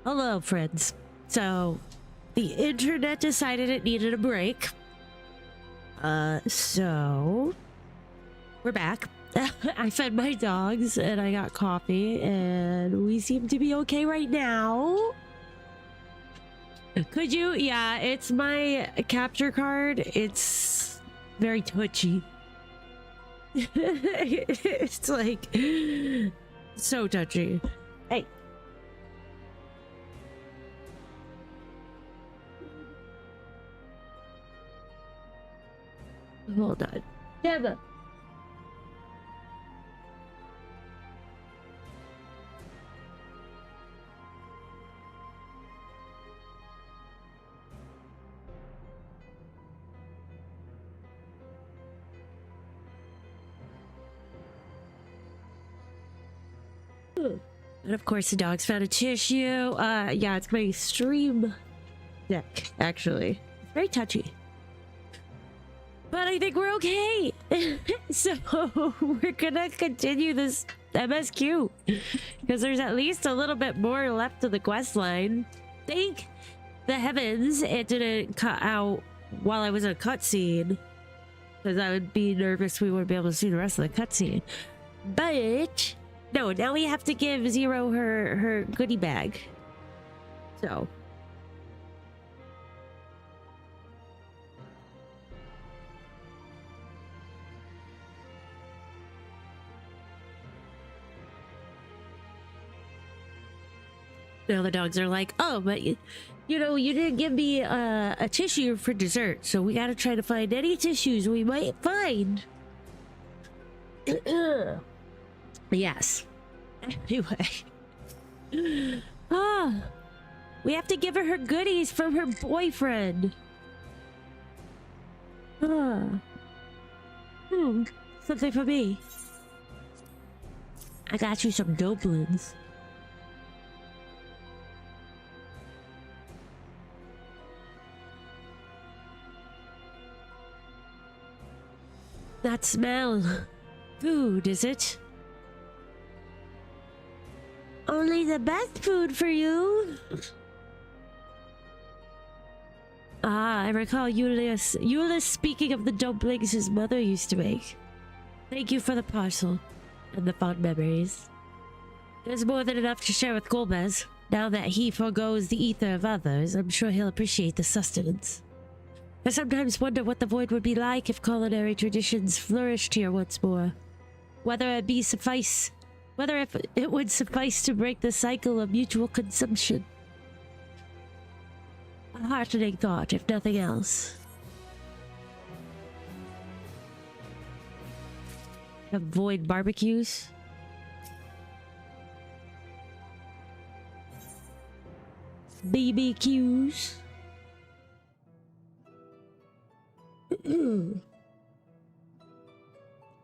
Hello, friends. So, the internet decided it needed a break. So we're back. I fed my dogs and I got coffee and we seem to be okay right now. Could you? Yeah, it's my capture card. It's very twitchy. It's like so touchy. Hey. Hold on. Gemma. And of course the dogs found a tissue. Yeah, it's my stream deck, actually. It's very touchy. But I think we're okay. So we're gonna continue this MSQ because there's at least a little bit more left of the quest line. Thank the heavens it didn't cut out while I was in a cutscene, because I would be nervous we wouldn't be able to see the rest of the cutscene. But no, now we have to give Zero her goodie bag. So now the dogs are like, oh, but you know, you didn't give me a tissue for dessert, so we gotta try to find any tissues we might find. Yes. Anyway. We have to give her goodies from her boyfriend. Something for me. I got you some dumplings. That smell. Food, is it? Only the best food for you. Ah, I recall Euless speaking of the dumplings his mother used to make. Thank you for the parcel and the fond memories. There's more than enough to share with Golbez. Now that he forgoes the ether of others, I'm sure he'll appreciate the sustenance. I sometimes wonder what the void would be like if culinary traditions flourished here once more. Whether it would suffice to break the cycle of mutual consumption. A heartening thought, if nothing else. Avoid barbecues. BBQs.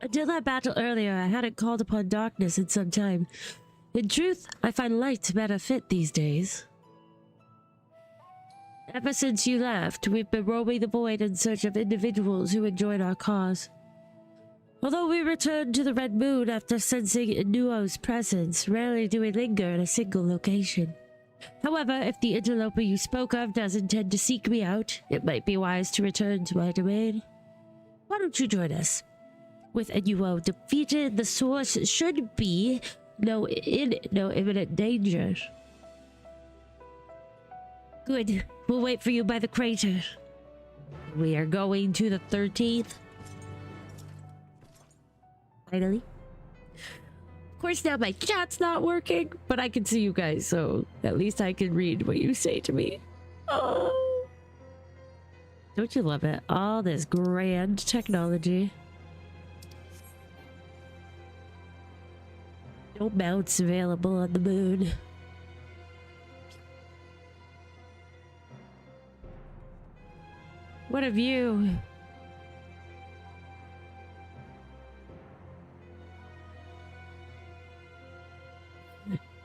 Until that battle earlier, I hadn't called upon darkness in some time. In truth, I find light better fit these days. Ever since you left, we've been roaming the void in search of individuals who would join our cause. Although we returned to the Red Moon after sensing Inuo's presence, rarely do we linger in a single location. However, if the interloper you spoke of does intend to seek me out, it might be wise to return to my domain. Why don't you join us? With Inuo defeated, the source should be no imminent danger. Good. We'll wait for you by the crater. We are going to the 13th. Finally. Of course, now my chat's not working, but I can see you guys, so at least I can read what you say to me. Oh. Don't you love it? All this grand technology. No mounts available on the moon. What a view.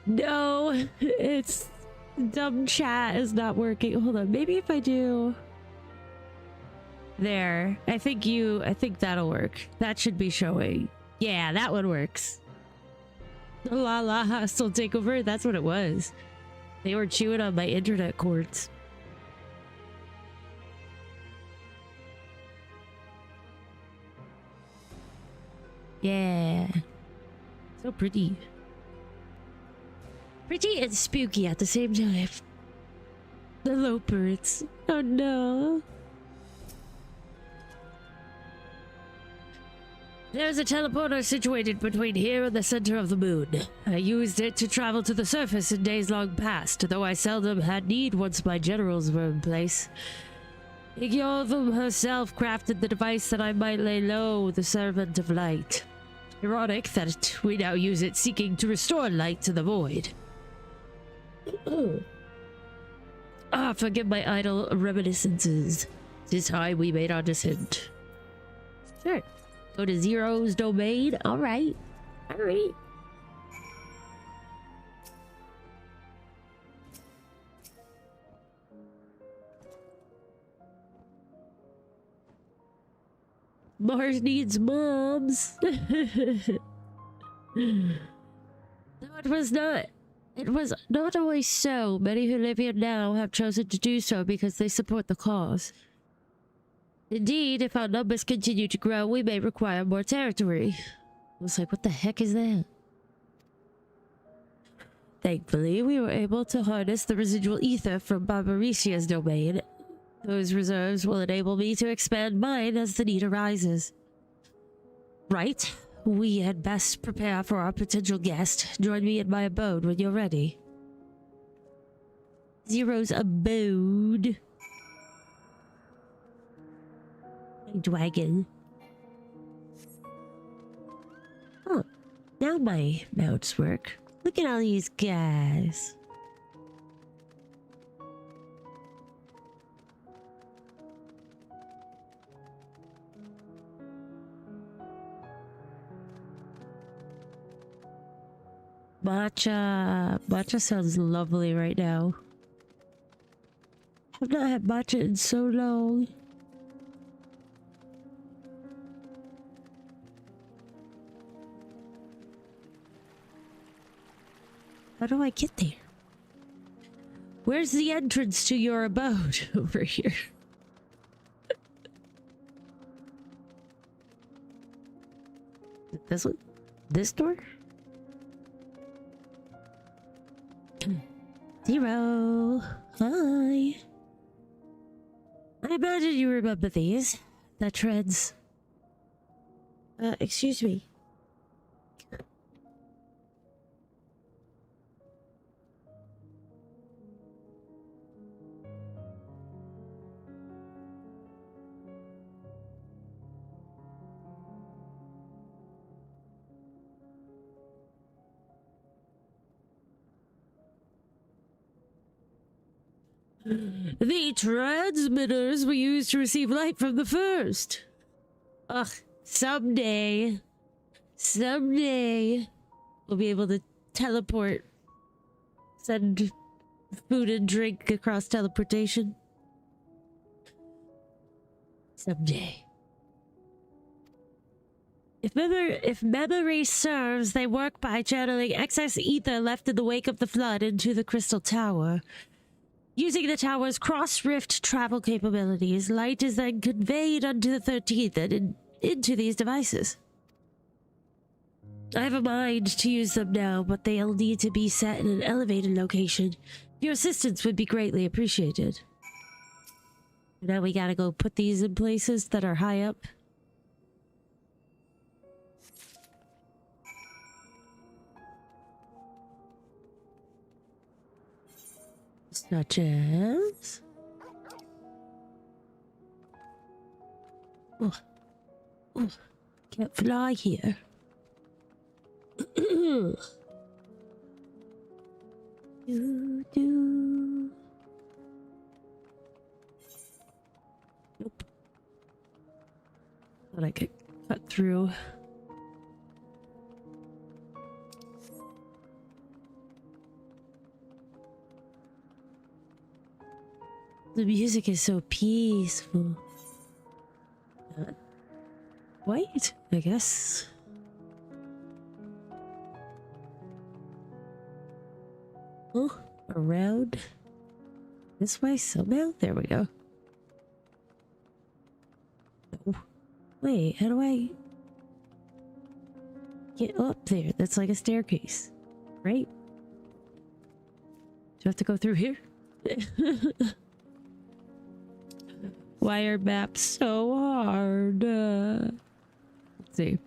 No, it's dumb chat is not working. Hold on, maybe if I do there, I think that'll work. That should be showing. Yeah, that one works. La la hostile takeover, that's what it was. They were chewing on my internet cords. Yeah. So pretty. Pretty and spooky at the same time. The low birds. Oh no. There's a teleporter situated between here and the center of the moon. I used it to travel to the surface in days long past, though I seldom had need once my generals were in place. XIV herself crafted the device that I might lay low, the Servant of Light. Ironic that we now use it seeking to restore light to the void. Forgive my idle reminiscences. 'Tis time we made our descent. Sure. Go to Zero's domain. Alright. Alright. Mars needs moms. No, it was not. It was not always so. Many who live here now have chosen to do so because they support the cause. Indeed, if our numbers continue to grow, we may require more territory. I was like, what the heck is that? Thankfully, we were able to harness the residual ether from Barbaricia's domain. Those reserves will enable me to expand mine as the need arises. Right? We had best prepare for our potential guest. Join me at my abode when you're ready. Zero's abode. Dragon. Oh, now my mounts work. Look at all these guys. Matcha. Matcha sounds lovely right now. I've not had matcha in so long. How do I get there? Where's the entrance to your abode? Over here. This one? This door? Zero. Hi. I imagine you remember these. The treads. Excuse me. The transmitters were used to receive light from the first. Ugh, someday we'll be able to teleport, send food and drink across teleportation. Someday. If memory serves, they work by channeling excess ether left in the wake of the flood into the Crystal Tower. Using the tower's cross-rift travel capabilities, light is then conveyed onto the 13th and into these devices. I have a mind to use them now, but they'll need to be set in an elevated location. Your assistance would be greatly appreciated. Now we gotta go put these in places that are high up. Such as... Oh. Oh. Can't fly here. Do. Nope. Thought I could cut through. The music is so peaceful. Wait, I guess. Huh? around this way somehow? There we go. Oh, wait, how do I get up there? That's like a staircase, right? Do I have to go through here? Why are maps so hard? Let's see.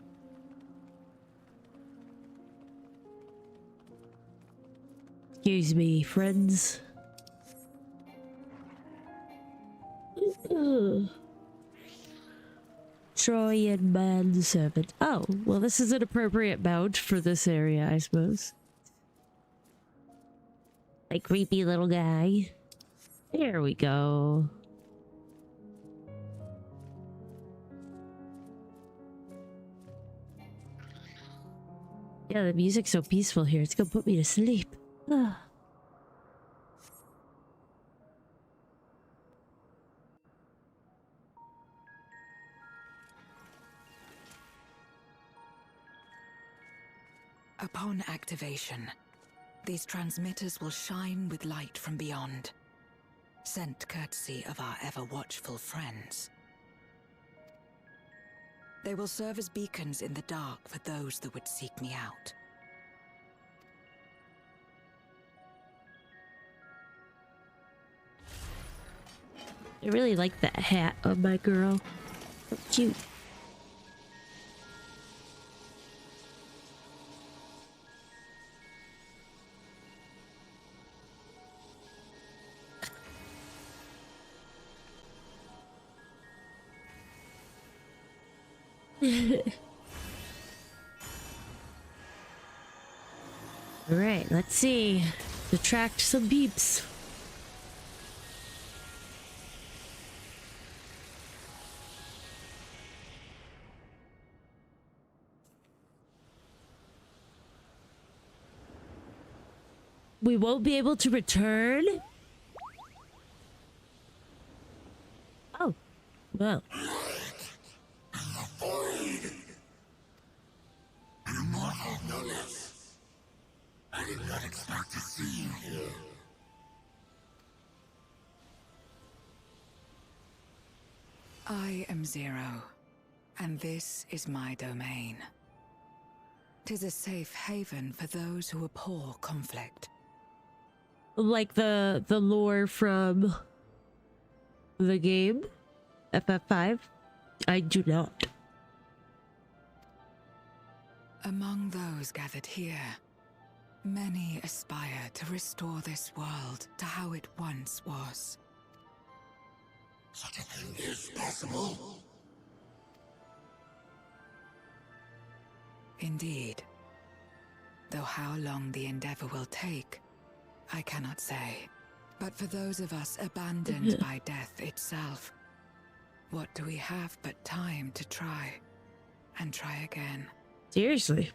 Excuse me, friends. Trojan manservant. Oh, well, this is an appropriate mount for this area, I suppose. Like creepy little guy. There we go. Yeah, the music's so peaceful here. It's gonna put me to sleep. Ah. Upon activation, these transmitters will shine with light from beyond, sent courtesy of our ever-watchful friends. They will serve as beacons in the dark for those that would seek me out. I really like that hat on my girl. So cute. Alright, let's see. Attract some peeps. We won't be able to return? Oh, well. I did not expect to see you here. I am Zero, and this is my domain. 'Tis a safe haven for those who abhor conflict. Like the lore from the game FF5? I do not. Among those gathered here, many aspire to restore this world to how it once was. Such a thing is possible. Indeed. Though how long the endeavor will take, I cannot say. But for those of us abandoned by death itself, what do we have but time to try, and try again? Seriously.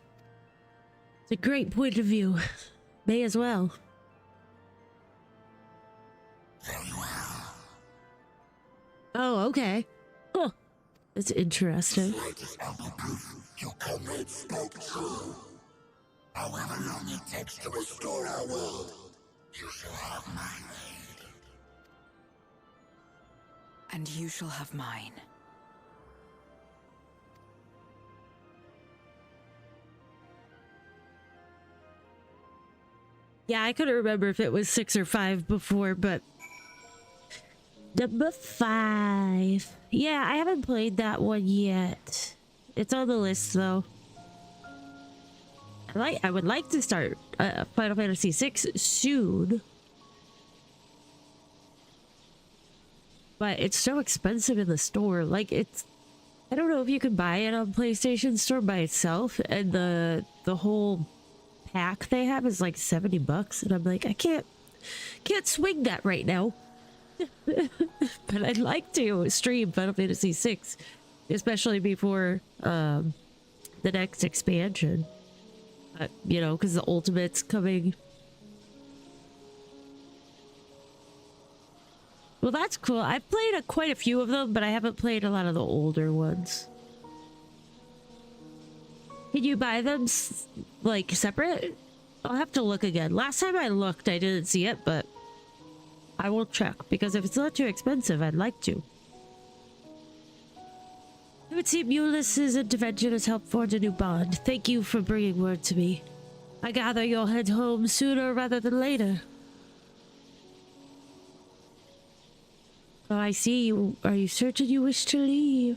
It's a great point of view. May as well. Very well. Oh, okay. Oh, that's interesting. Slightest ample proof your comrade spoke true. However long it takes to restore our world, you shall have my aid. And you shall have mine. Yeah, I couldn't remember if it was 6 or 5 before, but number 5. Yeah, I haven't played that one yet. It's on the list though. I would like to start Final Fantasy VI soon, but it's so expensive in the store. Like, it's, I don't know if you can buy it on PlayStation Store by itself, and the whole pack they have is like $70, and I'm like, I can't swing that right now. But I'd like to stream Final Fantasy VI, especially before the next expansion. You know, because the Ultimate's coming. Well, that's cool. I've played quite a few of them, but I haven't played a lot of the older ones. Can you buy them like separate? I'll have to look again. Last time I looked, I didn't see it, but I will check, because if it's not too expensive, I'd like to. It would seem Ulysses' intervention has helped forge a new bond. Thank you for bringing word to me. I gather you'll head home sooner rather than later. Oh, I see you. Are you certain you wish to leave?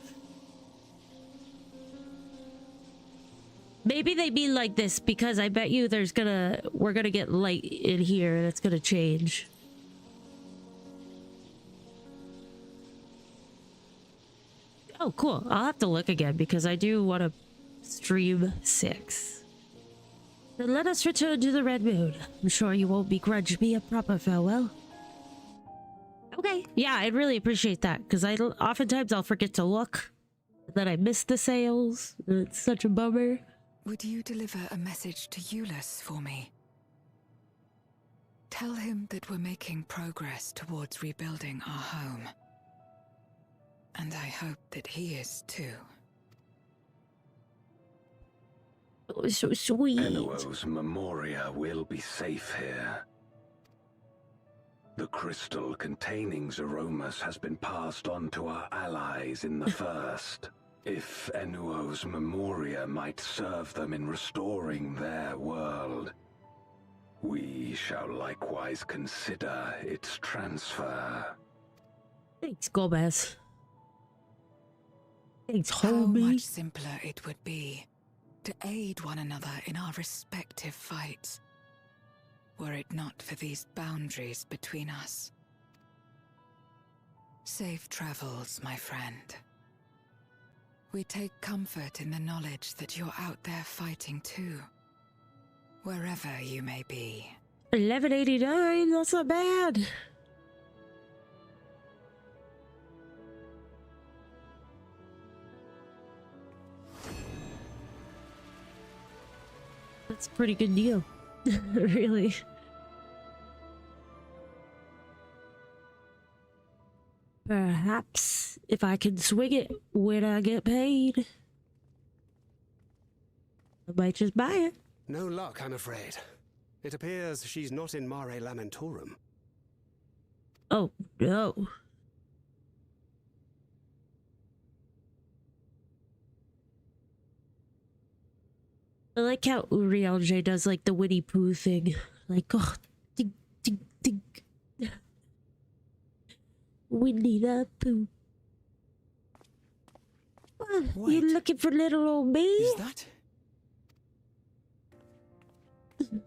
Maybe they mean like this because I bet you we're gonna get light in here and it's gonna change. Oh, cool. I'll have to look again because I do want to stream 6. Then let us return to the Red Moon. I'm sure you won't begrudge me a proper farewell. Okay. Yeah, I'd really appreciate that because oftentimes I'll forget to look. And then I miss the sales. It's such a bummer. Would you deliver a message to Ulysses for me? Tell him that we're making progress towards rebuilding our home. And I hope that he is too. Oh, so sweet. Enuo's Memoria will be safe here. The crystal containing Zeromus has been passed on to our allies in the First. If Enuo's Memoria might serve them in restoring their world, we shall likewise consider its transfer. Thanks, Gomez. Thanks, How homie. much simpler it would be to aid one another in our respective fights, were it not for these boundaries between us. Safe travels, my friend. We take comfort in the knowledge that you're out there fighting too, wherever you may be. 1189, that's not bad. That's a pretty good deal. Really. Perhaps if I can swing it when I get paid, I might just buy it. No luck, I'm afraid. It appears she's not in Mare Lamentorum. Oh no. I like how Uriel J does like the Winnie Pooh thing. Like, oh, ding, ding, ding. Winnie the Pooh. Oh, Wait. you looking for little old me? Is that?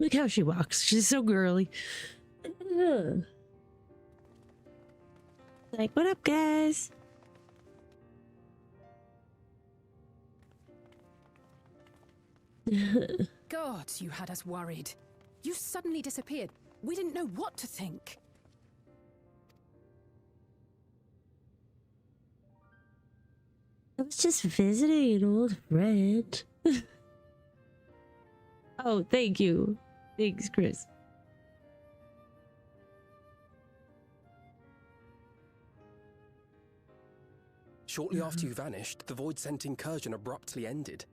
Look how she walks. She's so girly. Ugh. Like, what up, guys? God, you had us worried. You suddenly disappeared. We didn't know what to think. I was just visiting an old friend. Oh, thank you. Thanks, Chris. Shortly after you vanished, the Void-sent incursion abruptly ended.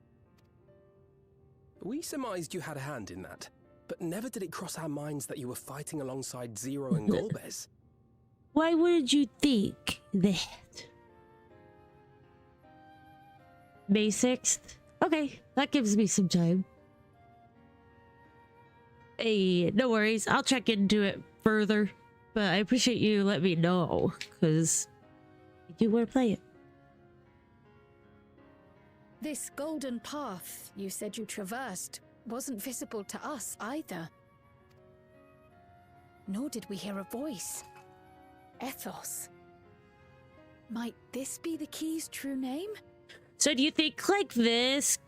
We surmised you had a hand in that, but never did it cross our minds that you were fighting alongside Zero and Golbez. Why wouldn't you think that? May 6th? Okay, that gives me some time. Hey, no worries. I'll check into it further. But I appreciate you letting me know, because I do want to play it. This golden path you said you traversed wasn't visible to us either. Nor did we hear a voice. Ethos. Might this be the key's true name? So do you think like this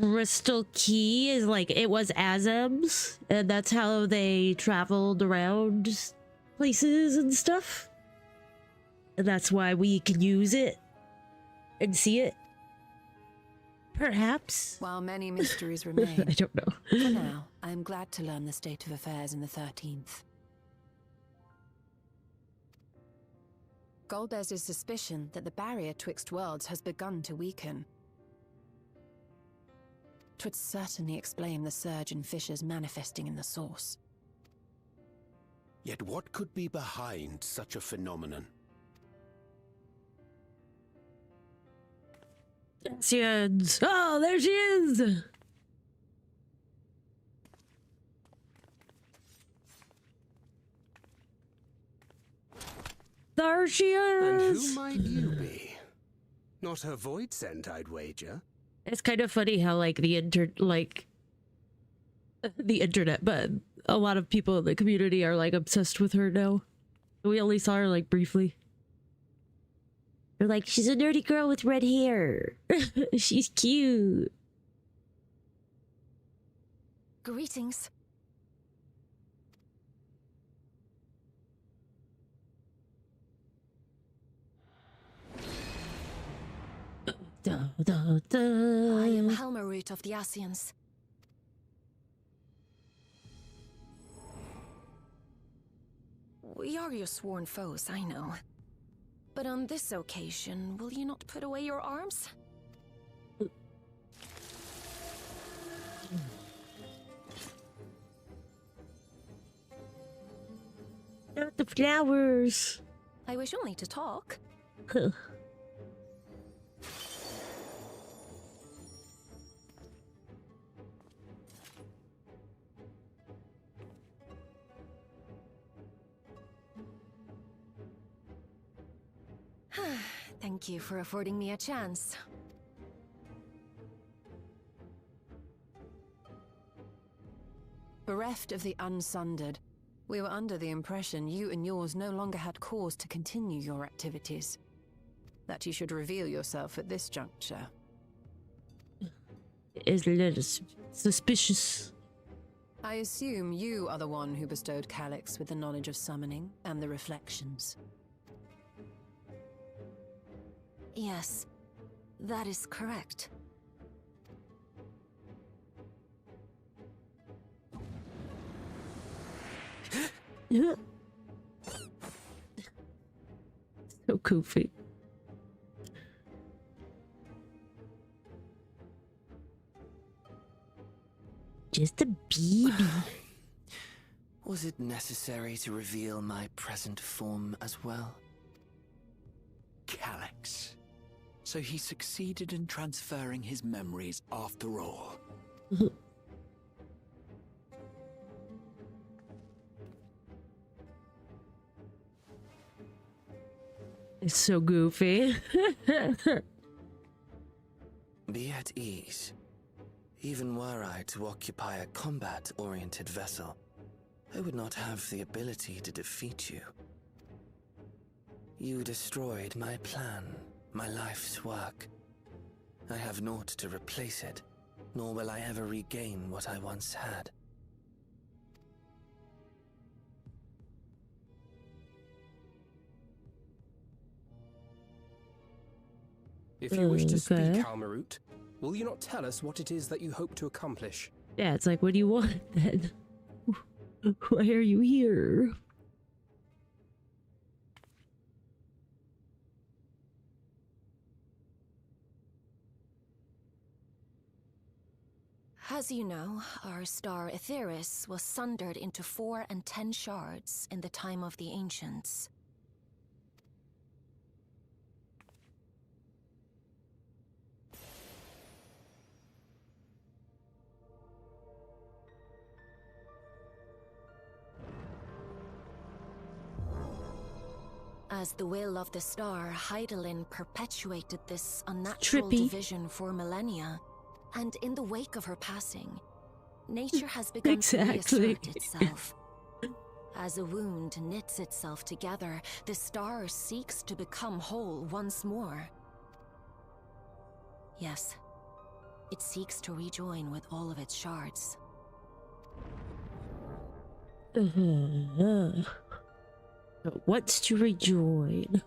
crystal key is like it was Azem's and that's how they traveled around places and stuff? And that's why we can use it and see it? Perhaps? While many mysteries remain, I don't know. for now, I am glad to learn the state of affairs in the 13th. Golbez's suspicion that the barrier twixt worlds has begun to weaken. 'Twould certainly explain the surge in fissures manifesting in the source. Yet what could be behind such a phenomenon? Yes. Oh, there she is! There she is! And who might you be? Not her void scent, I'd wager. It's kind of funny how like the internet, but a lot of people in the community are like obsessed with her now. We only saw her like briefly. They're like, she's a nerdy girl with red hair. She's cute. Greetings. Da, da, da. I am Helmerut of the Asians. We are your sworn foes, I know. But on this occasion, will you not put away your arms? Not the flowers. I wish only to talk. Thank you for affording me a chance. Bereft of the Unsundered, we were under the impression you and yours no longer had cause to continue your activities. That you should reveal yourself at this juncture. Is a little suspicious. I assume you are the one who bestowed Calyx with the knowledge of summoning and the reflections. Yes, that is correct. So goofy. Just a baby. Was it necessary to reveal my present form as well? Calyx. So he succeeded in transferring his memories after all. It's so goofy. Be at ease. Even were I to occupy a combat-oriented vessel, I would not have the ability to defeat you. You destroyed my plan, my life's work. I have naught to replace it, nor will I ever regain what I once had. If you wish to speak, Okay. Helmerut, will you not tell us what it is that you hope to accomplish? Yeah, it's like, what do you want then? Why are you here? As you know, our star Aetheris was sundered into 4 and 10 shards in the time of the Ancients. As the will of the star, Heidelin perpetuated this unnatural Trippy. division for millennia. And in the wake of her passing, nature has begun Exactly. to reassert itself. As a wound knits itself together, the star seeks to become whole once more. Yes, it seeks to rejoin with all of its shards. What's to rejoin?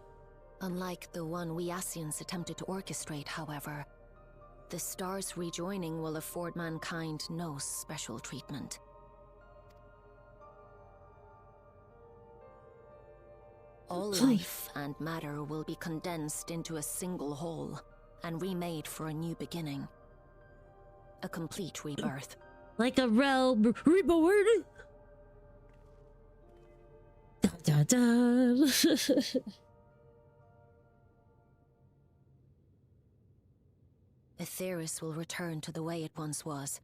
Unlike the one we Asians attempted to orchestrate, however, the star's rejoining will afford mankind no special treatment. All life and matter will be condensed into a single whole and remade for a new beginning. a complete rebirth. Like a realm reborn. Dun, dun, dun. Aetheris will return to the way it once was.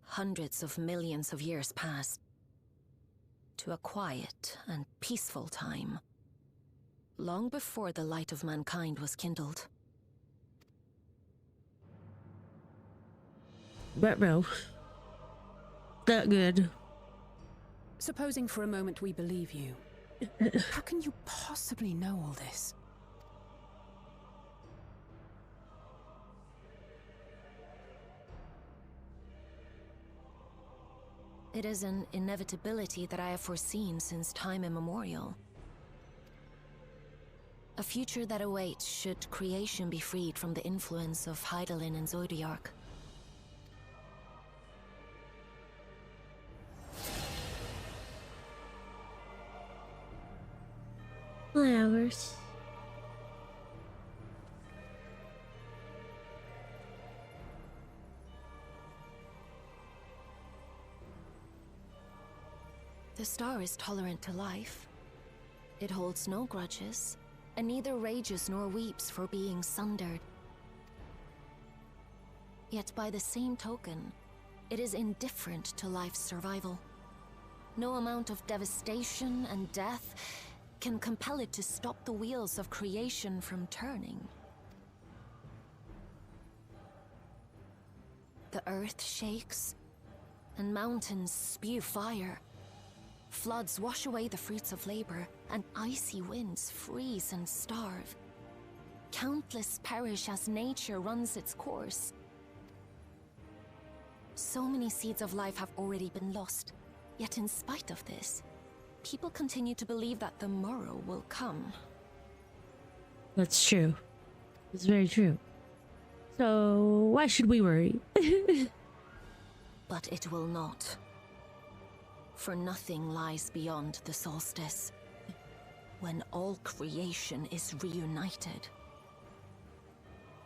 Hundreds of millions of years past. To a quiet and peaceful time. Long before the light of mankind was kindled. Retro. That good. Supposing for a moment we believe you, how can you possibly know all this? It is an inevitability that I have foreseen since time immemorial. A future that awaits should creation be freed from the influence of Hydaelyn and Zodiark. Flowers. The star is tolerant to life. It holds no grudges, and neither rages nor weeps for being sundered. Yet by the same token, it is indifferent to life's survival. No amount of devastation and death can compel it to stop the wheels of creation from turning. The earth shakes, and mountains spew fire. Floods wash away the fruits of labor, and icy winds freeze and starve. Countless perish as nature runs its course. So many seeds of life have already been lost, yet in spite of this, people continue to believe that the morrow will come. That's true. It's very true. So, why should we worry? But it will not. For nothing lies beyond the solstice, when all creation is reunited.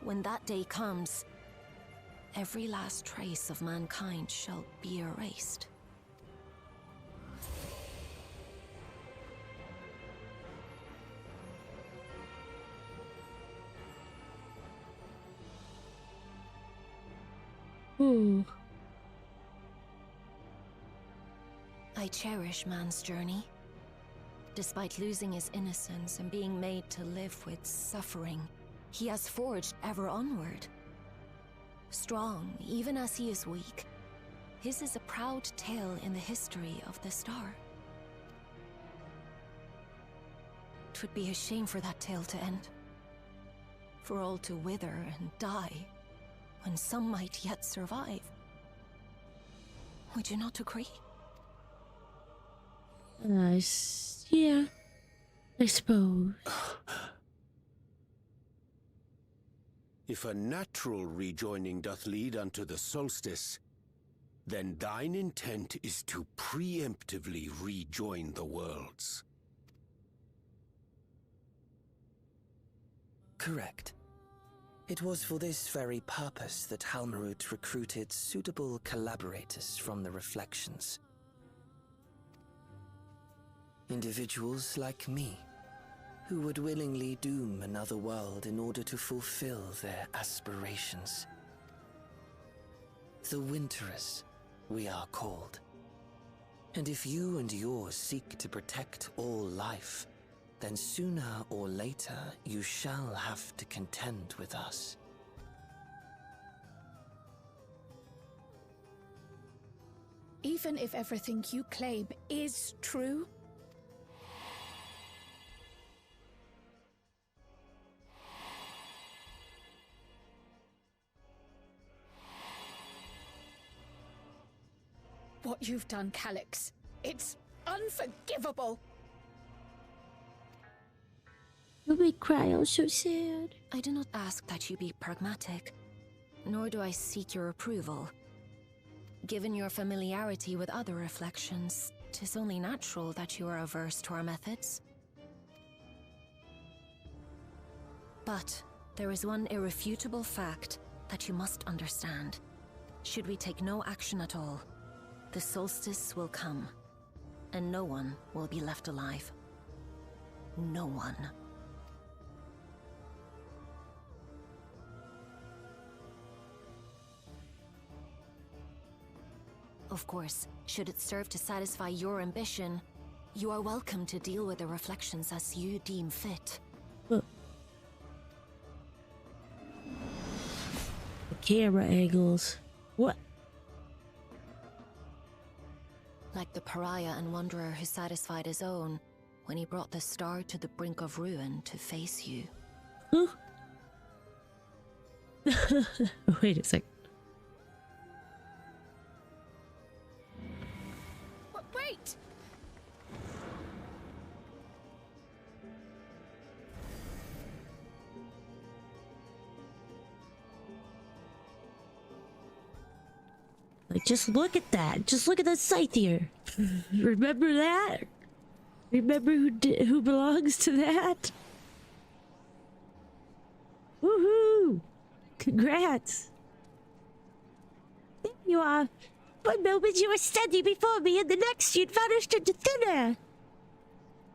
When that day comes, every last trace of mankind shall be erased. I cherish man's journey. Despite losing his innocence and being made to live with suffering, he has forged ever onward. Strong, even as he is weak, his is a proud tale in the history of the star. It would be a shame for that tale to end. For all to wither and die, when some might yet survive. Would you not agree? Yeah, I suppose. If a natural rejoining doth lead unto the solstice, then thine intent is to preemptively rejoin the worlds. Correct. It was for this very purpose that Halmarut recruited suitable collaborators from the Reflections. Individuals like me, who would willingly doom another world in order to fulfill their aspirations. The Winterers, we are called. And if you and yours seek to protect all life, then sooner or later you shall have to contend with us. Even if everything you claim is true? What you've done, Calyx, it's unforgivable! You make me cry, I'm so sad. I do not ask that you be pragmatic, nor do I seek your approval. Given your familiarity with other reflections, 'tis only natural that you are averse to our methods. But there is one irrefutable fact that you must understand. Should we take no action at all, the solstice will come, and no one will be left alive. No one. Of course, should it serve to satisfy your ambition, you are welcome to deal with the reflections as you deem fit. The camera angles. What? Like the pariah and wanderer who satisfied his own when he brought the star to the brink of ruin to face you. Huh? Wait a sec. Wait! Like, just look at that. Just look at the scythe here. Remember that? Remember who belongs to that? Woohoo! Congrats! There you are. One moment you were standing before me, and the next you'd vanished into thin air.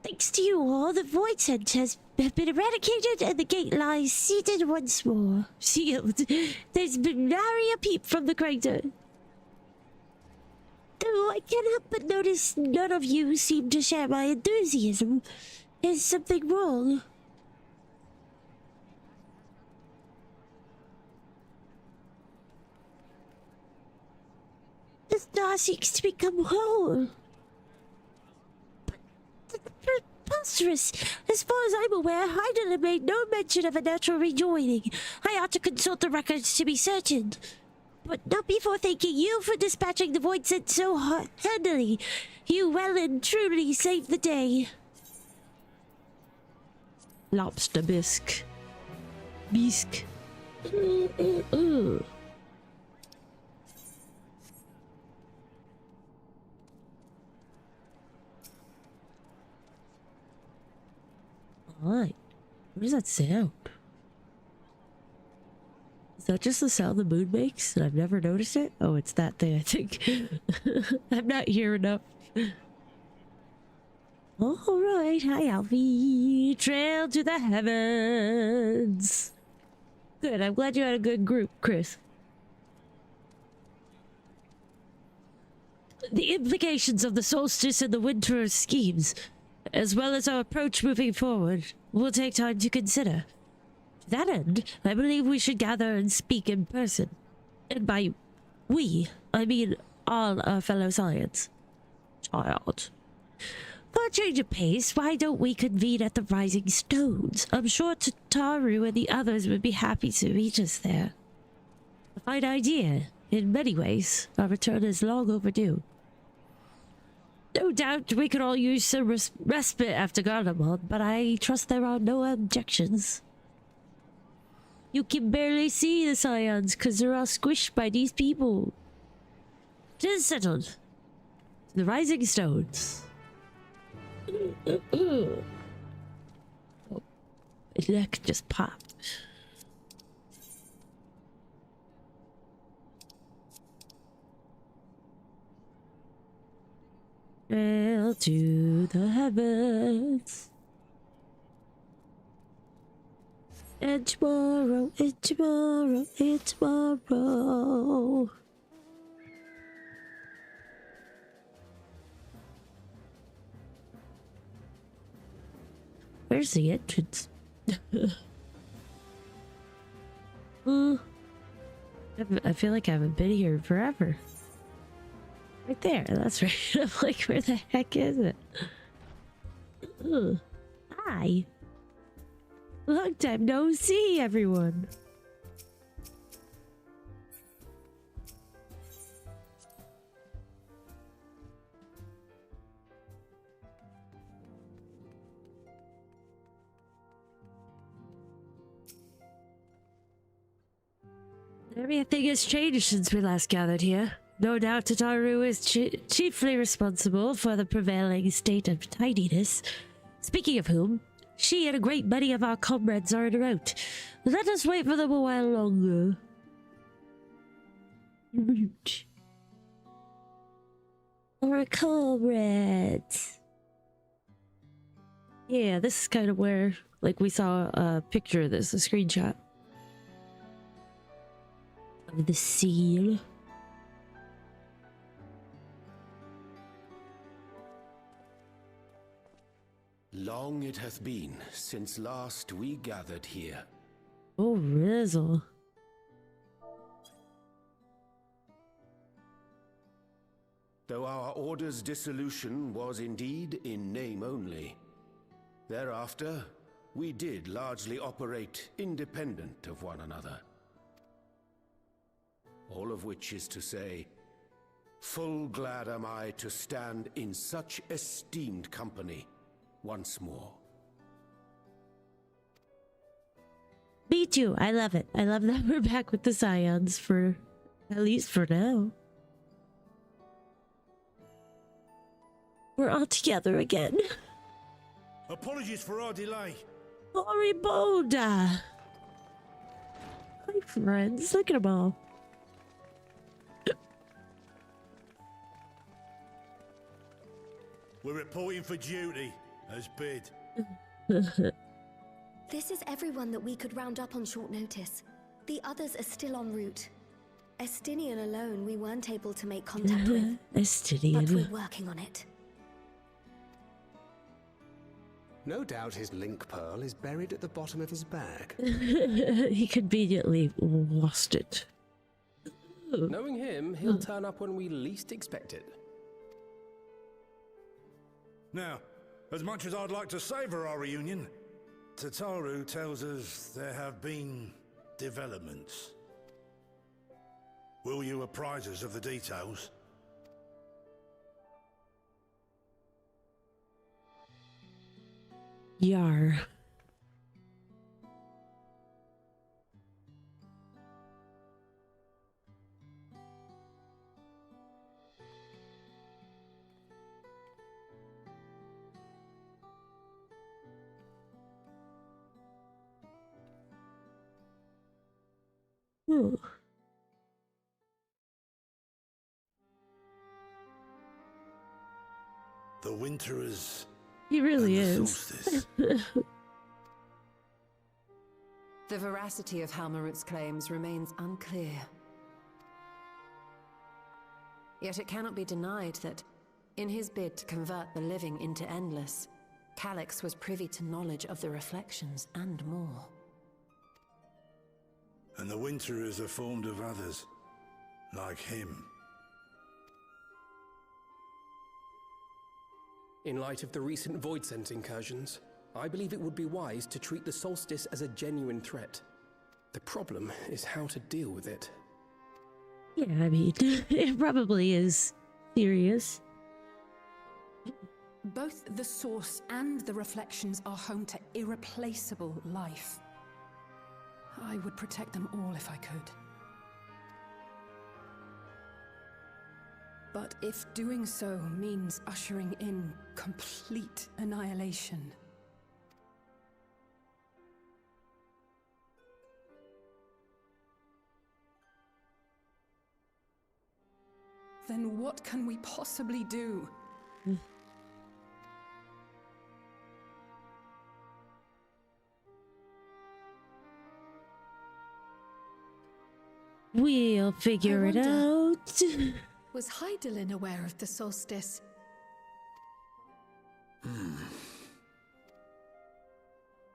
Thanks to you all, the void scent has been eradicated, and the gate lies seated once more. Sealed. There's been nary a peep from the crater. Though I can't help but notice none of you seem to share my enthusiasm. Is something wrong? The star seeks to become whole. But preposterous. As far as I'm aware, Heidelin made no mention of a natural rejoining. I ought to consult the records to be certain. But not before thanking you for dispatching the void scent so handily. You well and truly saved the day. Lobster bisque. Bisque. Alright. What does that sound? Is that just the sound the moon makes and I've never noticed it? Oh, it's that thing, I think. I'm not here enough. Alright, hi Alfie. Trail to the heavens. Good, I'm glad you had a good group, Chris. The implications of the solstice and the winter schemes, as well as our approach moving forward, will take time to consider. To that end, I believe we should gather and speak in person. And by we, I mean all our fellow Science. Child. For a change of pace, why don't we convene at the Rising Stones? I'm sure Tataru and the others would be happy to meet us there. A fine idea. In many ways, our return is long overdue. No doubt we could all use some respite after Garlemald, but I trust there are no objections. You can barely see the Scions because they're all squished by these people. It is settled. The Rising Stones. Oh, my neck just popped. Trail to the heavens. And tomorrow, and tomorrow, and tomorrow. Where's the entrance? I feel like I haven't been here forever. Right there, that's right. I'm like, where the heck is it? Hi. Long time no see, everyone. Everything has changed since we last gathered here. No doubt Tataru is chiefly responsible for the prevailing state of tidiness. Speaking of whom, she and a great many of our comrades are en route. Let us wait for them a while longer. Root. Oracle red. Yeah, this is kind of where, like, we saw a picture of this, a screenshot of the seal. Long it hath been since last we gathered here. Oh, Rizzle. Though our order's dissolution was indeed in name only, thereafter we did largely operate independent of one another. All of which is to say, full glad am I to stand in such esteemed company once more. Me too. I love it. I love that we're back with the Scions for, at least for now. We're all together again. Apologies for our delay. Horiboda. Hi, friends. Look at them all. We're reporting for duty, as bid. This is everyone that we could round up on short notice. The others are still en route. Estinian alone we weren't able to make contact with. Estinian. But we're working on it. No doubt his link pearl is buried at the bottom of his bag. He conveniently lost it. Knowing him, he'll turn up when we least expect it. Now, as much as I'd like to savour our reunion, Tataru tells us there have been developments. Will you apprise us of the details? Yar. The winter is... He really and the is. solstice. The veracity of Halmarut's claims remains unclear. Yet it cannot be denied that, in his bid to convert the living into endless, Calyx was privy to knowledge of the reflections and more. And the winter are formed of others, like him. In light of the recent Void Sense incursions, I believe it would be wise to treat the solstice as a genuine threat. The problem is how to deal with it. Yeah, I mean, it probably is serious. Both the source and the reflections are home to irreplaceable life. I would protect them all if I could. But if doing so means ushering in complete annihilation, then what can we possibly do? We'll figure it out. Was Heidelin aware of the solstice?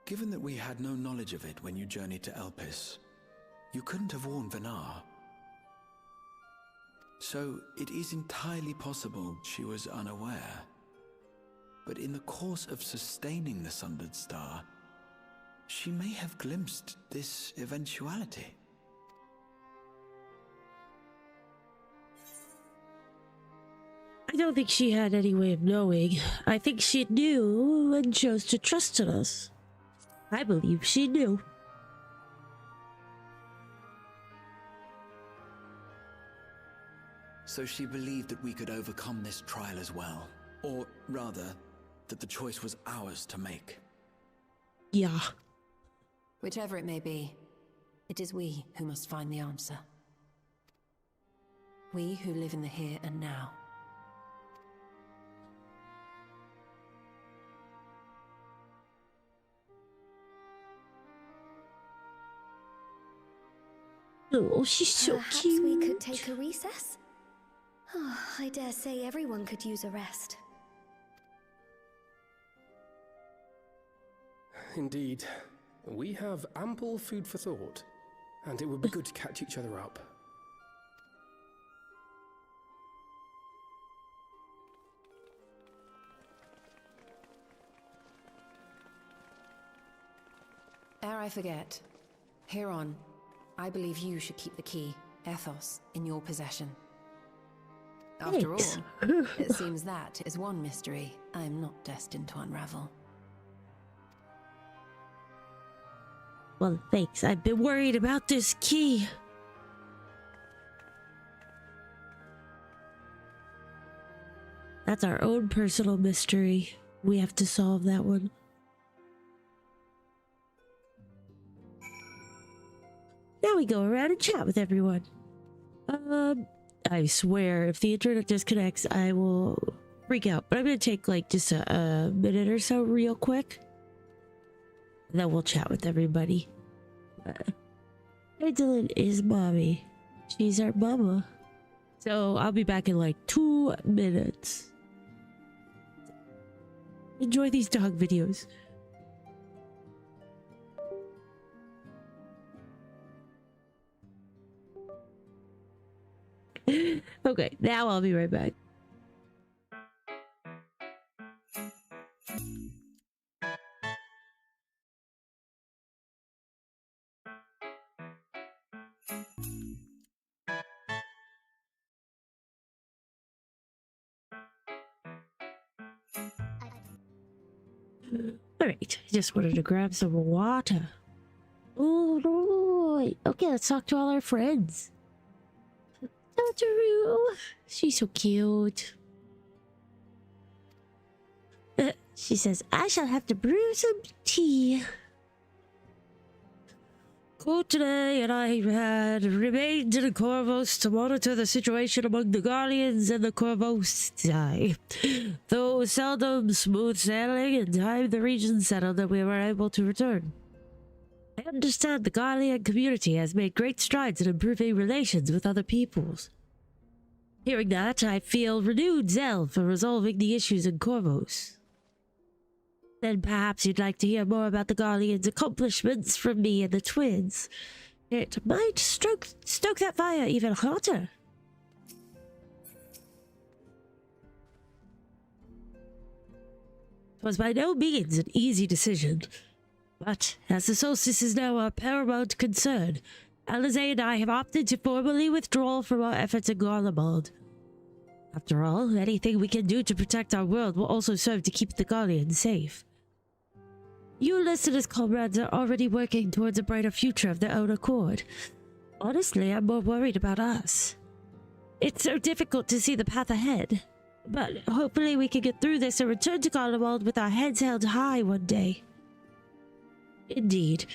Given that we had no knowledge of it when you journeyed to Elpis, you couldn't have warned Venar. So it is entirely possible she was unaware. But in the course of sustaining the Sundered Star, she may have glimpsed this eventuality. I don't think she had any way of knowing. I think she knew and chose to trust in us. I believe she knew. So she believed that we could overcome this trial as well. Or rather, that the choice was ours to make. Yeah. Whichever it may be, it is we who must find the answer. We who live in the here and now. Oh, she's so Perhaps cute. we could take a recess? Oh, I dare say everyone could use a rest. Indeed. We have ample food for thought, and it would be good to catch each other up. Ere I forget, Heron, I believe you should keep the key, Ethos, in your possession. After all, it seems that is one mystery I am not destined to unravel. Well, thanks. I've been worried about this key. That's our own personal mystery. We have to solve that one. Now we go around and chat with everyone. I swear, if the internet disconnects, I will freak out. But I'm gonna take like just a minute or so real quick. And then we'll chat with everybody. Dylan is mommy. She's our mama. So I'll be back in like 2 minutes. Enjoy these dog videos. Okay, now I'll be right back. Alright, I just wanted to grab some water. Oh, okay, let's talk to all our friends. Totaru, she's so cute. She says, I shall have to brew some tea. Quote today, and I had remained in Corvos to monitor the situation among the Guardians and the Corvosi. Though seldom smooth sailing, in time the region settled and we were able to return. I understand the Guardian community has made great strides in improving relations with other peoples. Hearing that, I feel renewed zeal for resolving the issues in Corvos. Then perhaps you'd like to hear more about the Guardian's accomplishments from me and the twins. It might stoke that fire even hotter. It was by no means an easy decision. But as the solstice is now our paramount concern, Alize and I have opted to formally withdraw from our efforts in Garlemald. After all, anything we can do to protect our world will also serve to keep the Guardians safe. Euless and his comrades are already working towards a brighter future of their own accord. Honestly, I'm more worried about us. It's so difficult to see the path ahead, but hopefully we can get through this and return to Garlemald with our heads held high one day. Indeed.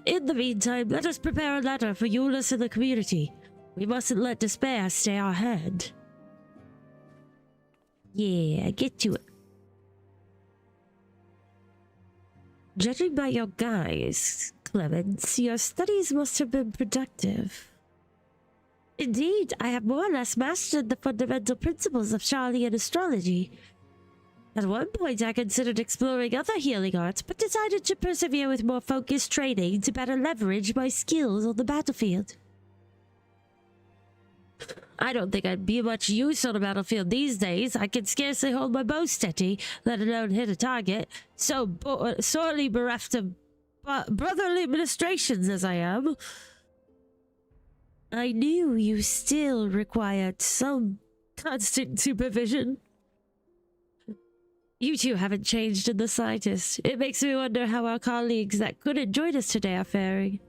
In the meantime, let us prepare a letter for Euless and the community. We mustn't let despair stay our hand. Yeah, get to it. Judging by your guise, Clemens, your studies must have been productive. Indeed, I have more or less mastered the fundamental principles of Charlian astrology. At one point, I considered exploring other healing arts, but decided to persevere with more focused training to better leverage my skills on the battlefield. I don't think I'd be much use on the battlefield these days. I can scarcely hold my bow steady, let alone hit a target. So sorely bereft of brotherly ministrations as I am. I knew you still required some constant supervision. You two haven't changed in the slightest. It makes me wonder how our colleagues that couldn't join us today are faring.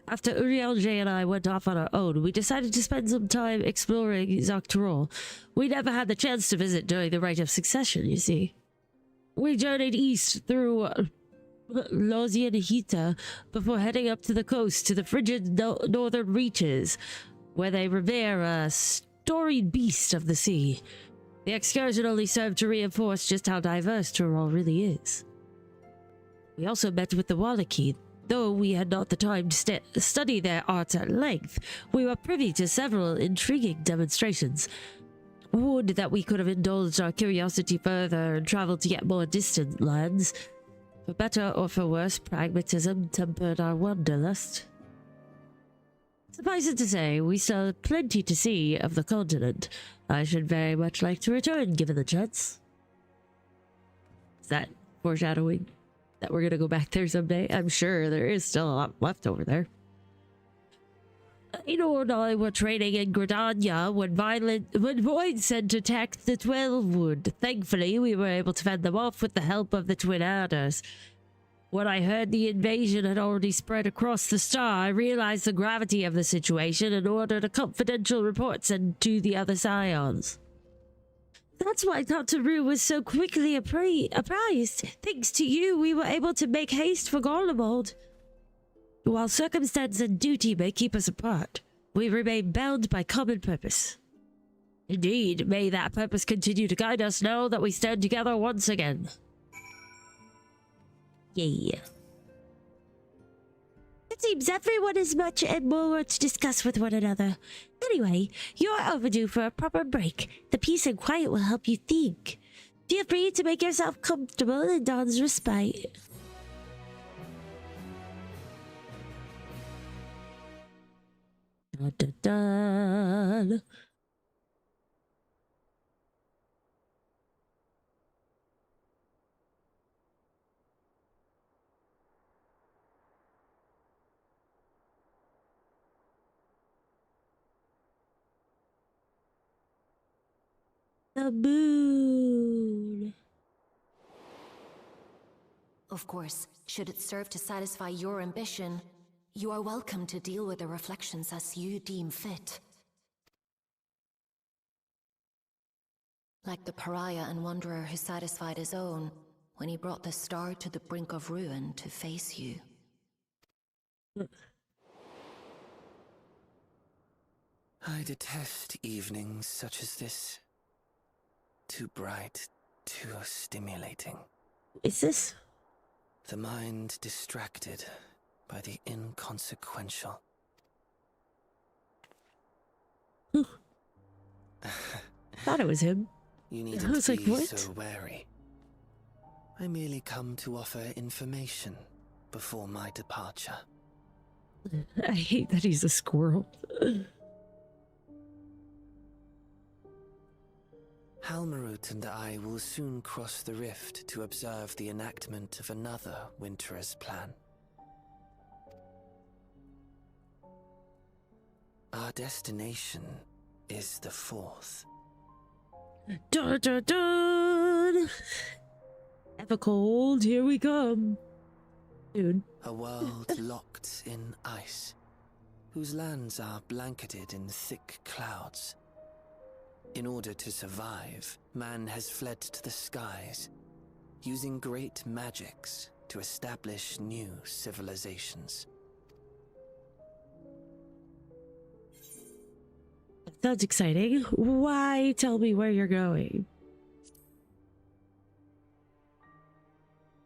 After Uriel and I went off on our own, we decided to spend some time exploring Zoctorol. We never had the chance to visit during the Rite of Succession, you see. We journeyed east through Lozianhita before heading up to the coast to the frigid northern reaches, where they revere a storied beast of the sea. The excursion only served to reinforce just how diverse Tyrol really is. We also met with the Wallachie. Though we had not the time to study their arts at length, we were privy to several intriguing demonstrations. Would that we could have indulged our curiosity further and traveled to yet more distant lands. For better or for worse, pragmatism tempered our wanderlust. Suffice it to say, we still have plenty to see of the continent. I should very much like to return, given the chance. Is that foreshadowing that we're gonna go back there someday? I'm sure there is still a lot left over there. Aino and I were training in Gridania when Void sent to attack the 12-Wood. Thankfully, we were able to fend them off with the help of the Twin Adders. When I heard the invasion had already spread across the star, I realized the gravity of the situation and ordered a confidential report sent to the other Scions. That's why Dr. Rue was so quickly apprised. Thanks to you, we were able to make haste for Garlemald. While circumstance and duty may keep us apart, we remain bound by common purpose. Indeed, may that purpose continue to guide us now that we stand together once again. Yeah. It seems everyone has much and more to discuss with one another. Anyway, you're overdue for a proper break. The peace and quiet will help you think. Feel free to make yourself comfortable in Dawn's respite. Dun, dun, dun. The moon. Of course, should it serve to satisfy your ambition, you are welcome to deal with the reflections as you deem fit. Like the pariah and wanderer who satisfied his own when he brought the star to the brink of ruin to face you. I detest evenings such as this. Too bright, too stimulating. Is this? The mind distracted by the inconsequential. Thought it was him. You needn't was like, be what? so wary. I merely come to offer information before my departure. I hate that he's a squirrel. Halmarut and I will soon cross the rift to observe the enactment of another Winter's plan. Our destination is the fourth. Dun, dun, dun. Ever cold, here we come. Dude. A world locked in ice, whose lands are blanketed in thick clouds. In order to survive, man has fled to the skies, using great magics to establish new civilizations. Sounds exciting. Why tell me where you're going?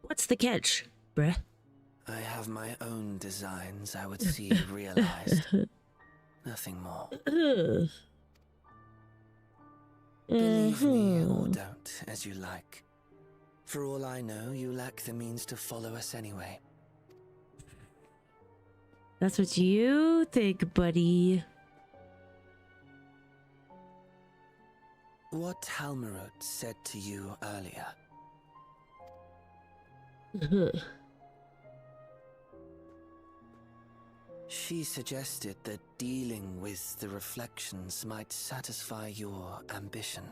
What's the catch, bruh? I have my own designs I would see realized. Nothing more. Believe me or don't, as you like. For all I know, you lack the means to follow us anyway. That's what you think, buddy. What Halmarut said to you earlier. She suggested that dealing with the reflections might satisfy your ambition.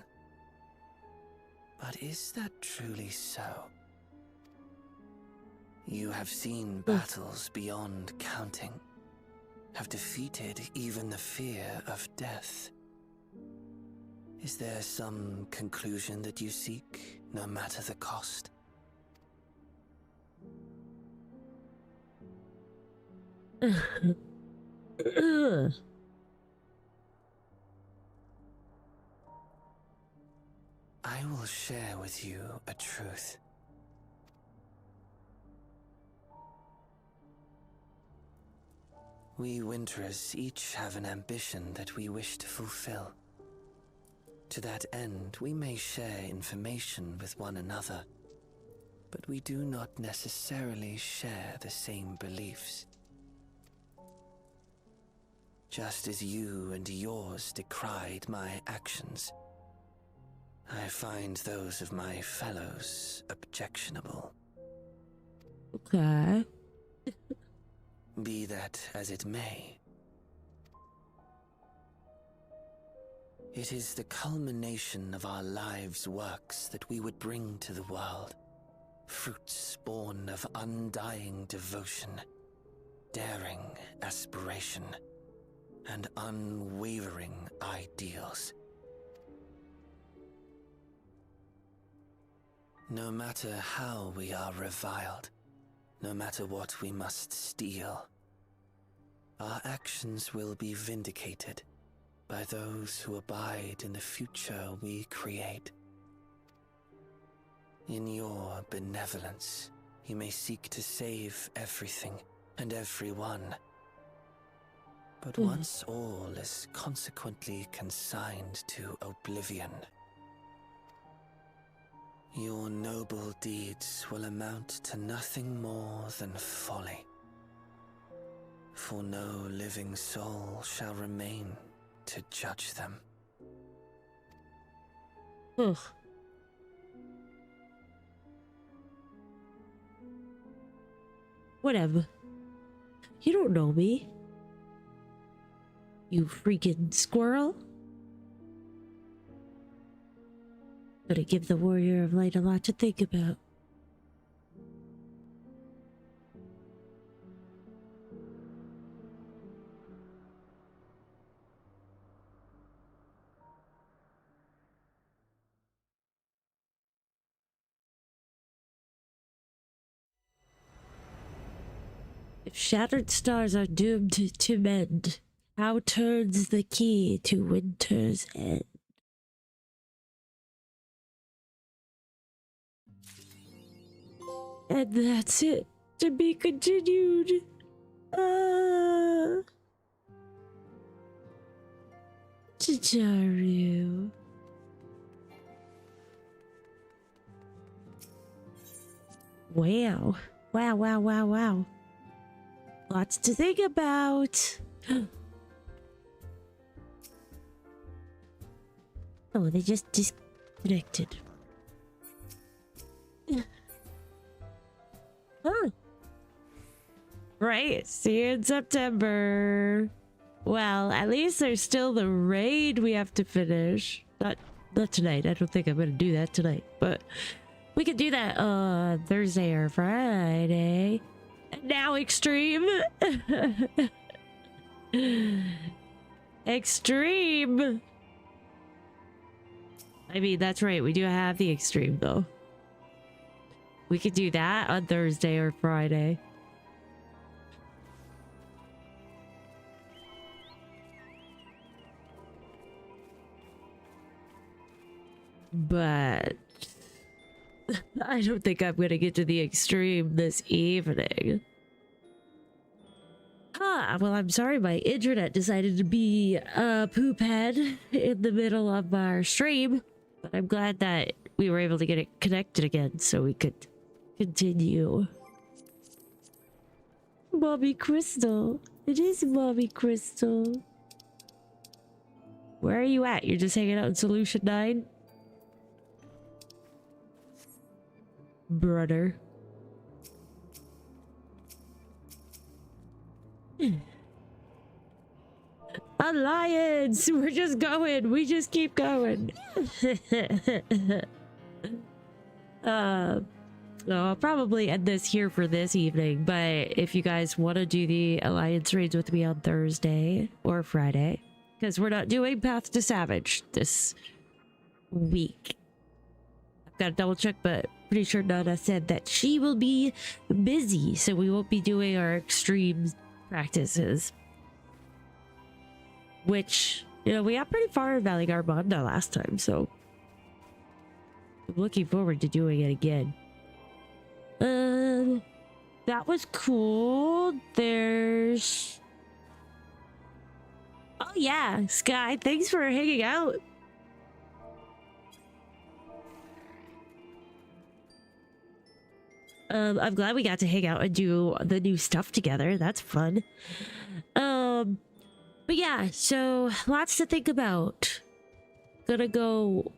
But is that truly so? You have seen battles beyond counting, have defeated even the fear of death. Is there some conclusion that you seek, no matter the cost? I will share with you a truth. We Winterers each have an ambition that we wish to fulfill. To that end, we may share information with one another, but we do not necessarily share the same beliefs. Just as you and yours decried my actions, I find those of my fellows objectionable. Okay. Be that as it may, it is the culmination of our lives' works that we would bring to the world, fruits born of undying devotion, daring aspiration, and unwavering ideals. No matter how we are reviled, no matter what we must steal, our actions will be vindicated by those who abide in the future we create. In your benevolence, you may seek to save everything and everyone. But once all is consequently consigned to oblivion, your noble deeds will amount to nothing more than folly. For no living soul shall remain to judge them. Ugh. Whatever. You don't know me. You freaking squirrel. Gonna give the Warrior of Light a lot to think about. If shattered stars are doomed to mend, how turns the key to winter's end? And that's it. To be continued. Chicharu. Wow. Wow, wow, wow, wow. Lots to think about. Oh, they just disconnected. Huh. Right. See you in September. Well, at least there's still the raid we have to finish. Not tonight. I don't think I'm gonna do that tonight. But we could do that Thursday or Friday. Now extreme. Extreme. I mean, that's right. We do have the extreme though. We could do that on Thursday or Friday. But I don't think I'm gonna get to the extreme this evening. Well, I'm sorry my internet decided to be a poop head in the middle of our stream. But I'm glad that we were able to get it connected again so we could continue. Mommy Crystal. It is Mommy Crystal. Where are you at? You're just hanging out in Solution 9? Brother. Alliance! We're just going. We just keep going. I'll probably end this here for this evening, but if you guys want to do the Alliance raids with me on Thursday or Friday, because we're not doing Path to Savage this week. I've got to double check, but pretty sure Nana said that she will be busy, so we won't be doing our extreme practices. Which, you know, we got pretty far in Valley Garmonda last time, so I'm looking forward to doing it again. That was cool. There's... Oh yeah, Sky, thanks for hanging out. I'm glad we got to hang out and do the new stuff together. That's fun. But yeah, so lots to think about. Gonna go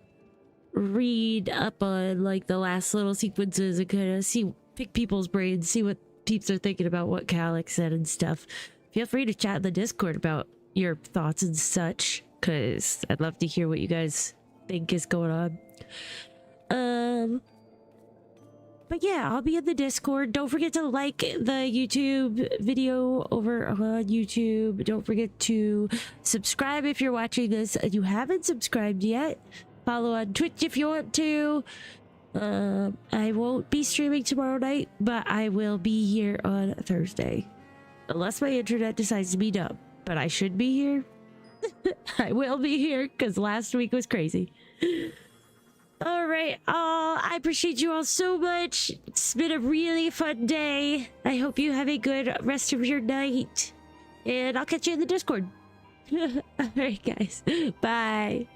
read up on like the last little sequences and kind of pick people's brains, see what peeps are thinking about what Calyx said and stuff. Feel free to chat in the Discord about your thoughts and such, because I'd love to hear what you guys think is going on. But yeah, I'll be in the Discord. Don't forget to like the YouTube video over on YouTube. Don't forget to subscribe if you're watching this and you haven't subscribed yet. Follow on Twitch if you want to. I won't be streaming tomorrow night, but I will be here on Thursday. Unless my internet decides to be dumb. But I should be here. I will be here because last week was crazy. All right. I appreciate you all so much. It's been a really fun day. I hope you have a good rest of your night. And I'll catch you in the Discord. All right, guys. Bye.